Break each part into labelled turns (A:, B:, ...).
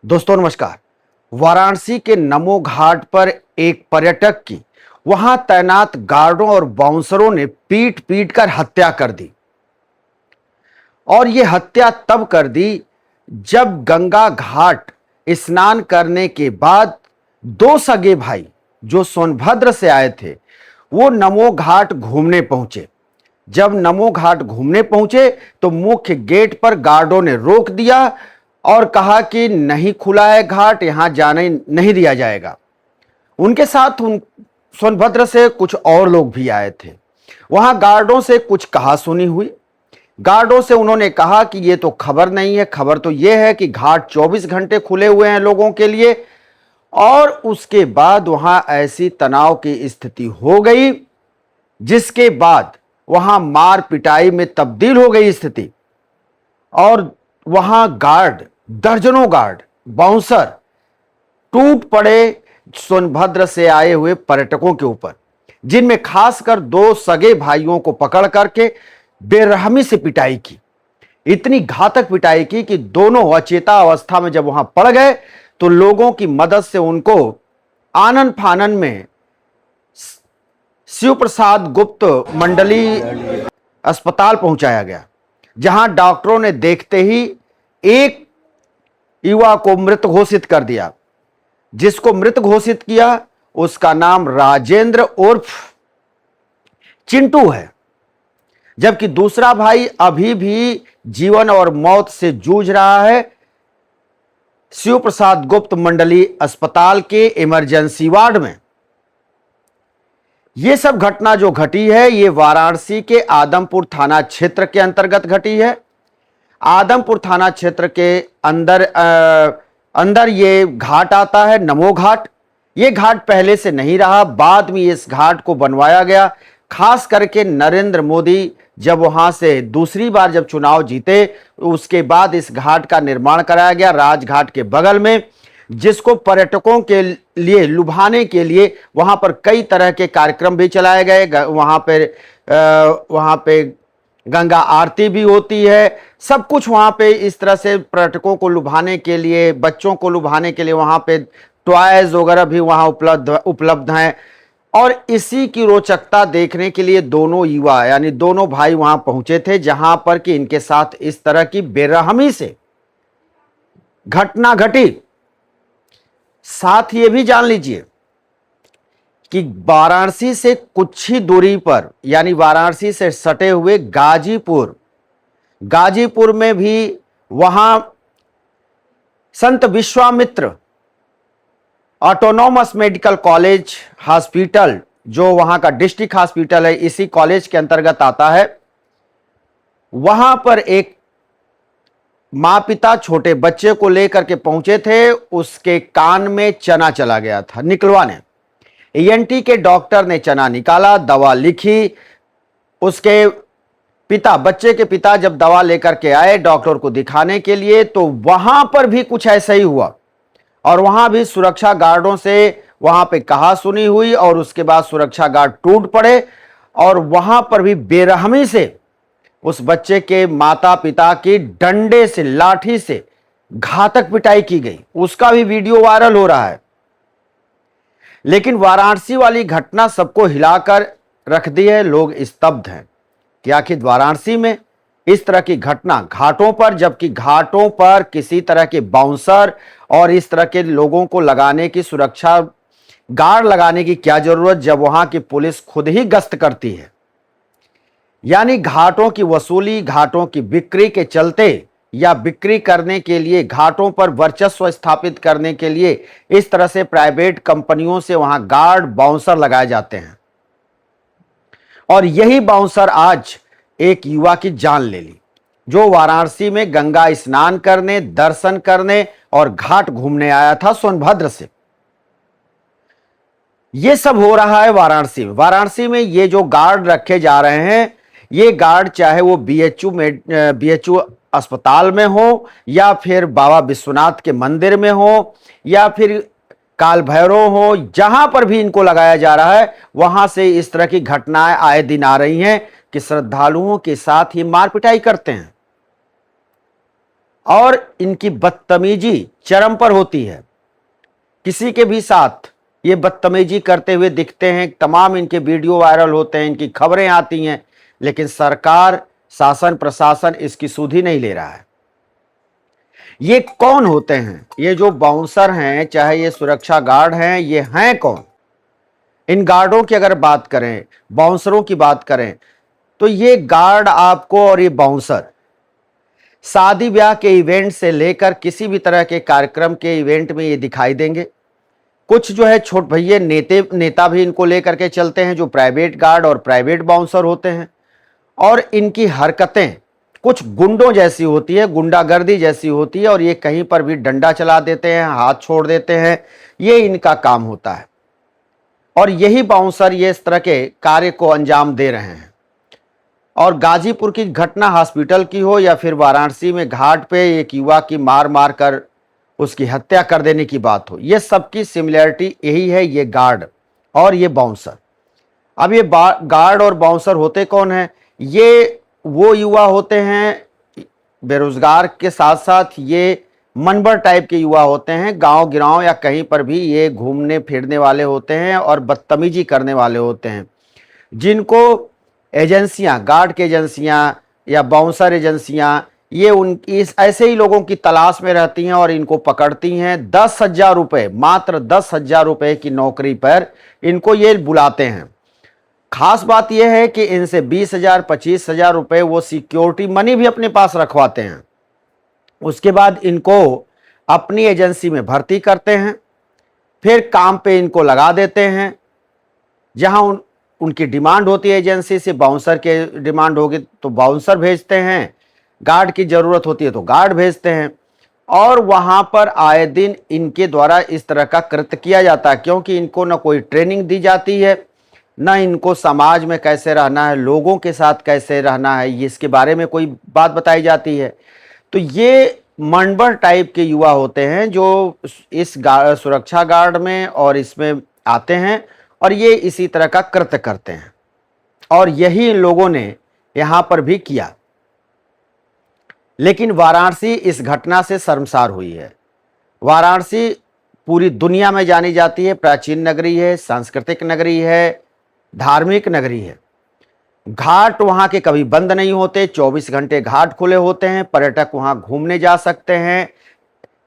A: दोस्तों नमस्कार। वाराणसी के नमो घाट पर एक पर्यटक की वहां तैनात गार्डों और बाउंसरों ने पीट पीट कर हत्या कर दी। और यह हत्या तब कर दी जब गंगा घाट स्नान करने के बाद दो सगे भाई जो सोनभद्र से आए थे वो नमो घाट घूमने पहुंचे। जब नमो घाट घूमने पहुंचे तो मुख्य गेट पर गार्डों ने रोक दिया और कहा कि नहीं खुला है घाट, यहां जाने नहीं दिया जाएगा। उनके साथ उन सोनभद्र से कुछ और लोग भी आए थे। वहां गार्डों से कुछ कहा सुनी हुई। गार्डों से उन्होंने कहा कि ये तो खबर नहीं है, खबर तो ये है कि घाट 24 घंटे खुले हुए हैं लोगों के लिए। और उसके बाद वहां ऐसी तनाव की स्थिति हो गई जिसके बाद वहां मार पिटाई में तब्दील हो गई स्थिति। और वहां गार्ड, दर्जनों गार्ड, बाउंसर टूट पड़े सोनभद्र से आए हुए पर्यटकों के ऊपर, जिनमें खासकर दो सगे भाइयों को पकड़ करके बेरहमी से पिटाई की। इतनी घातक पिटाई की कि दोनों अचेता अवस्था में जब वहां पड़ गए तो लोगों की मदद से उनको आनन फानन में शिव प्रसाद गुप्त मंडली अस्पताल पहुंचाया गया, जहां डॉक्टरों ने देखते ही एक युवा को मृत घोषित कर दिया। जिसको मृत घोषित किया उसका नाम राजेंद्र उर्फ चिंटू है, जबकि दूसरा भाई अभी भी जीवन और मौत से जूझ रहा है शिव प्रसाद गुप्त मंडली अस्पताल के इमरजेंसी वार्ड में। यह सब घटना जो घटी है ये वाराणसी के आदमपुर थाना क्षेत्र के अंतर्गत घटी है। आदमपुर थाना क्षेत्र के अंदर ये घाट आता है, नमो घाट। ये घाट पहले से नहीं रहा, बाद में इस घाट को बनवाया गया। खास करके नरेंद्र मोदी जब वहां से दूसरी बार जब चुनाव जीते उसके बाद इस घाट का निर्माण कराया गया राजघाट के बगल में, जिसको पर्यटकों के लिए लुभाने के लिए वहां पर कई तरह के कार्यक्रम भी चलाए गए। वहां पे गंगा आरती भी होती है। सब कुछ वहां पे इस तरह से पर्यटकों को लुभाने के लिए, बच्चों को लुभाने के लिए वहां पे टॉयज वगैरह भी वहां उपलब्ध हैं। और इसी की रोचकता देखने के लिए दोनों युवा यानी दोनों भाई वहां पहुंचे थे, जहां पर कि इनके साथ इस तरह की बेरहमी से घटना घटी। साथ ये भी जान लीजिए कि वाराणसी से कुछ ही दूरी पर यानी वाराणसी से सटे हुए गाजीपुर में भी वहां संत Vishwamitra autonomous medical college hospital, जो वहां का डिस्ट्रिक्ट हॉस्पिटल है, इसी कॉलेज के अंतर्गत आता है। वहां पर एक मां पिता छोटे बच्चे को लेकर के पहुंचे थे। उसके कान में चना चला गया था निकलवाने। ईएनटी के डॉक्टर ने चना निकाला, दवा लिखी। उसके पिता, बच्चे के पिता जब दवा लेकर के आए डॉक्टर को दिखाने के लिए तो वहां पर भी कुछ ऐसा ही हुआ। और वहां भी सुरक्षा गार्डों से वहां पे कहा सुनी हुई और उसके बाद सुरक्षा गार्ड टूट पड़े और वहां पर भी बेरहमी से उस बच्चे के माता पिता की डंडे से, लाठी से घातक पिटाई की गई। उसका भी वीडियो वायरल हो रहा है। लेकिन वाराणसी वाली घटना सबको हिलाकर रख दी है। लोग स्तब्ध हैं कि आखिर वाराणसी में इस तरह की घटना घाटों पर, जबकि घाटों पर किसी तरह के बाउंसर और इस तरह के लोगों को लगाने की, सुरक्षा गार्ड लगाने की क्या जरूरत जब वहां की पुलिस खुद ही गश्त करती है। यानी घाटों की वसूली, घाटों की बिक्री के चलते या बिक्री करने के लिए, घाटों पर वर्चस्व स्थापित करने के लिए इस तरह से प्राइवेट कंपनियों से वहां गार्ड, बाउंसर लगाए जाते हैं। और यही बाउंसर आज एक युवा की जान ले ली जो वाराणसी में गंगा स्नान करने, दर्शन करने और घाट घूमने आया था सोनभद्र से। यह सब हो रहा है वाराणसी में। वाराणसी में ये जो गार्ड रखे जा रहे हैं, ये गार्ड चाहे वो बीएचयू अस्पताल में हो या फिर बाबा विश्वनाथ के मंदिर में हो या फिर काल भैरव हो, जहां पर भी इनको लगाया जा रहा है वहां से इस तरह की घटनाएं आए दिन आ रही हैं कि श्रद्धालुओं के साथ ही मार पिटाई करते हैं। और इनकी बदतमीजी चरम पर होती है। किसी के भी साथ ये बदतमीजी करते हुए दिखते हैं, तमाम इनके वीडियो वायरल होते हैं, इनकी खबरें आती हैं, लेकिन सरकार, शासन प्रशासन इसकी सुधि नहीं ले रहा है। ये कौन होते हैं? ये जो बाउंसर हैं, चाहे ये सुरक्षा गार्ड हैं, ये हैं कौन? इन गार्डों की अगर बात करें, बाउंसरों की बात करें, तो ये गार्ड आपको और ये बाउंसर शादी ब्याह के इवेंट से लेकर किसी भी तरह के कार्यक्रम के इवेंट में ये दिखाई देंगे। कुछ जो है छोट भैया नेता भी इनको लेकर के चलते हैं, जो प्राइवेट गार्ड और प्राइवेट बाउंसर होते हैं, और इनकी हरकतें कुछ गुंडों जैसी होती है, गुंडागर्दी जैसी होती है, और ये कहीं पर भी डंडा चला देते हैं, हाथ छोड़ देते हैं, ये इनका काम होता है। और यही बाउंसर ये इस तरह के कार्य को अंजाम दे रहे हैं। और गाजीपुर की घटना हॉस्पिटल की हो या फिर वाराणसी में घाट पे एक युवा की मार मार कर उसकी हत्या कर देने की बात हो, ये सबकी सिमिलरिटी यही है, ये गार्ड और ये बाउंसर। अब ये गार्ड और बाउंसर होते कौन हैं? ये वो युवा होते हैं बेरोजगार के साथ साथ ये मनबर टाइप के युवा होते हैं, गांव गिराव या कहीं पर भी ये घूमने फिरने वाले होते हैं और बदतमीजी करने वाले होते हैं, जिनको एजेंसियां, गार्ड की एजेंसियां या बाउंसर एजेंसियां ये इस ऐसे ही लोगों की तलाश में रहती हैं और इनको पकड़ती हैं। 10,000 रुपये, मात्र 10,000 रुपये की नौकरी पर इनको ये बुलाते हैं। खास बात यह है कि इनसे 20,000 25,000 रुपये वो सिक्योरिटी मनी भी अपने पास रखवाते हैं। उसके बाद इनको अपनी एजेंसी में भर्ती करते हैं, फिर काम पे इनको लगा देते हैं। जहां उनकी डिमांड होती है एजेंसी से, बाउंसर के डिमांड होगी तो बाउंसर भेजते हैं, गार्ड की जरूरत होती है तो गार्ड भेजते हैं, और वहां पर आए दिन इनके द्वारा इस तरह का कृत्य किया जाता है, क्योंकि इनको न कोई ट्रेनिंग दी जाती है, न इनको समाज में कैसे रहना है, लोगों के साथ कैसे रहना है, ये इसके बारे में कोई बात बताई जाती है। तो ये मनबर टाइप के युवा होते हैं जो इस सुरक्षा गार्ड में और इसमें आते हैं और ये इसी तरह का कृत्य करते हैं, और यही इन लोगों ने यहां पर भी किया। लेकिन वाराणसी इस घटना से शर्मसार हुई है। वाराणसी पूरी दुनिया में जानी जाती है, प्राचीन नगरी है, सांस्कृतिक नगरी है, धार्मिक नगरी है। घाट वहां के कभी बंद नहीं होते, 24 घंटे घाट खुले होते हैं, पर्यटक वहां घूमने जा सकते हैं,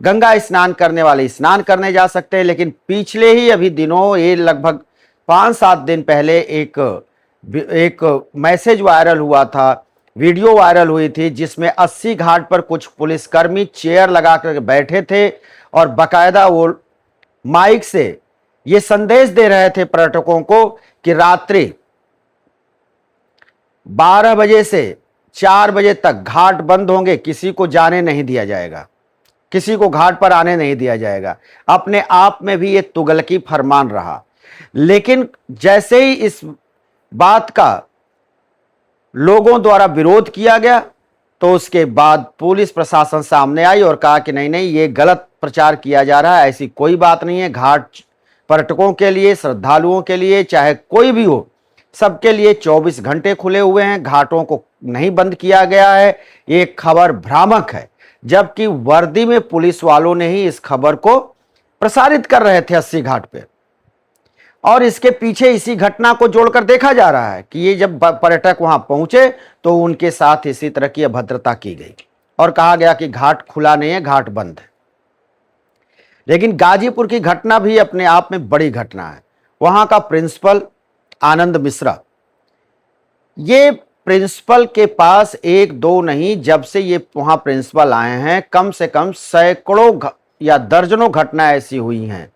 A: गंगा स्नान करने वाले स्नान करने जा सकते हैं। लेकिन पिछले ही अभी दिनों, ये लगभग 5-7 दिन पहले एक मैसेज वायरल हुआ था, वीडियो वायरल हुई थी, जिसमें 80 घाट पर कुछ पुलिसकर्मी चेयर लगा कर बैठे थे और बाकायदा वो माइक से ये संदेश दे रहे थे पर्यटकों को कि रात्रि 12 बजे से 4 बजे तक घाट बंद होंगे, किसी को जाने नहीं दिया जाएगा, किसी को घाट पर आने नहीं दिया जाएगा। अपने आप में भी ये तुगलकी फरमान रहा। लेकिन जैसे ही इस बात का लोगों द्वारा विरोध किया गया, तो उसके बाद पुलिस प्रशासन सामने आई और कहा कि नहीं नहीं, ये गलत प्रचार किया जा रहा है, ऐसी कोई बात नहीं है। घाट पर्यटकों के लिए, श्रद्धालुओं के लिए, चाहे कोई भी हो, सबके लिए 24 घंटे खुले हुए हैं, घाटों को नहीं बंद किया गया है। ये खबर भ्रामक है, जबकि वर्दी में पुलिस वालों ने ही इस खबर को प्रसारित कर रहे थे 80 घाट पे। और इसके पीछे इसी घटना को जोड़कर देखा जा रहा है कि ये जब पर्यटक वहां पहुंचे तो उनके साथ इसी तरह की अभद्रता की गई और कहा गया कि घाट खुला नहीं है, घाट बंद है। लेकिन गाजीपुर की घटना भी अपने आप में बड़ी घटना है। वहां का प्रिंसिपल आनंद मिश्रा, ये प्रिंसिपल के पास एक दो नहीं, जब से ये वहां प्रिंसिपल आए हैं, कम से कम सैकड़ों या दर्जनों घटना ऐसी हुई हैं,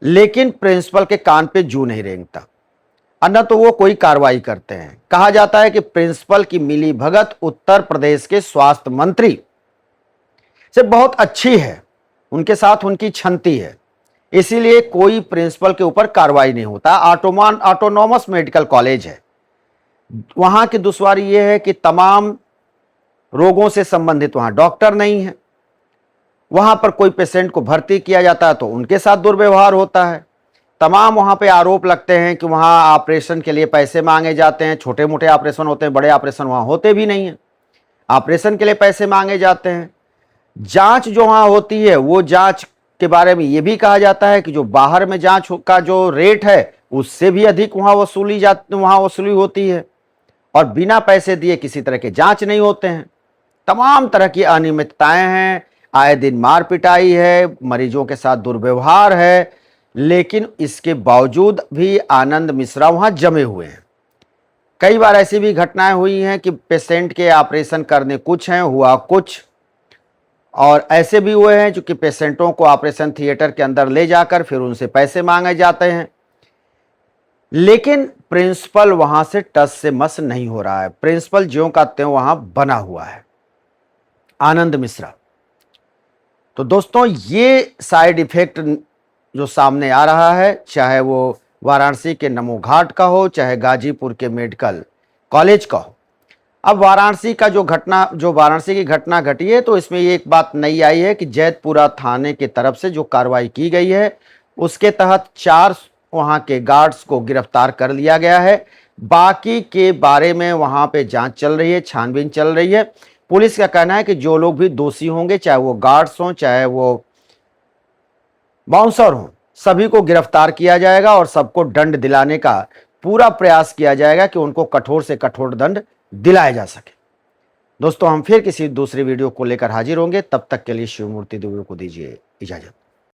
A: लेकिन प्रिंसिपल के कान पे जू नहीं रेंगता, अन्य तो वो कोई कार्रवाई करते हैं। कहा जाता है कि प्रिंसिपल की मिली भगत उत्तर प्रदेश के स्वास्थ्य मंत्री से बहुत अच्छी है, उनके साथ उनकी छंती है, इसीलिए कोई प्रिंसिपल के ऊपर कार्रवाई नहीं होता। ऑटोनॉमस मेडिकल कॉलेज है, वहां की दुश्वारी यह है कि तमाम रोगों से संबंधित वहां डॉक्टर नहीं है। वहां पर कोई पेशेंट को भर्ती किया जाता है तो उनके साथ दुर्व्यवहार होता है। तमाम वहां पे आरोप लगते हैं कि वहां ऑपरेशन के लिए पैसे मांगे जाते हैं, छोटे मोटे ऑपरेशन होते हैं, बड़े ऑपरेशन वहां होते भी नहीं हैं, ऑपरेशन के लिए पैसे मांगे जाते हैं। जांच जो वहां होती है वो जांच के बारे में यह भी कहा जाता है कि जो बाहर में जांच का जो रेट है उससे भी अधिक वहां वसूली होती है और बिना पैसे दिए किसी तरह के जांच नहीं होते हैं। तमाम तरह की अनियमितताएं हैं, आए दिन मार पिटाई है, मरीजों के साथ दुर्व्यवहार है, लेकिन इसके बावजूद भी आनंद मिश्रा वहां जमे हुए हैं। कई बार ऐसी भी घटनाएं हुई हैं कि पेशेंट के ऑपरेशन करने कुछ हैं, हुआ कुछ, और ऐसे भी हुए हैं जो कि पेशेंटों को ऑपरेशन थिएटर के अंदर ले जाकर फिर उनसे पैसे मांगे जाते हैं, लेकिन प्रिंसिपल वहां से टस से मस नहीं हो रहा है। प्रिंसिपल ज्यों का त्यों वहां बना हुआ है, आनंद मिश्रा। तो दोस्तों ये साइड इफेक्ट जो सामने आ रहा है, चाहे वो वाराणसी के नमो घाट का हो, चाहे गाजीपुर के मेडिकल कॉलेज का हो। अब वाराणसी की घटना घटी है, तो इसमें ये एक बात नई आई है कि जैतपुरा थाने की तरफ से जो कार्रवाई की गई है उसके तहत 4 वहां के गार्ड्स को गिरफ्तार कर लिया गया है। बाकी के बारे में वहां पे जांच चल रही है, छानबीन चल रही है। पुलिस का कहना है कि जो लोग भी दोषी होंगे, चाहे वो गार्ड्स हों चाहे वो बाउंसर हों, सभी को गिरफ्तार किया जाएगा और सबको दंड दिलाने का पूरा प्रयास किया जाएगा कि उनको कठोर से कठोर दंड दिलाया जा सके। दोस्तों हम फिर किसी दूसरी वीडियो को लेकर हाजिर होंगे, तब तक के लिए शिवमूर्ति दुबे को दीजिए इजाजत।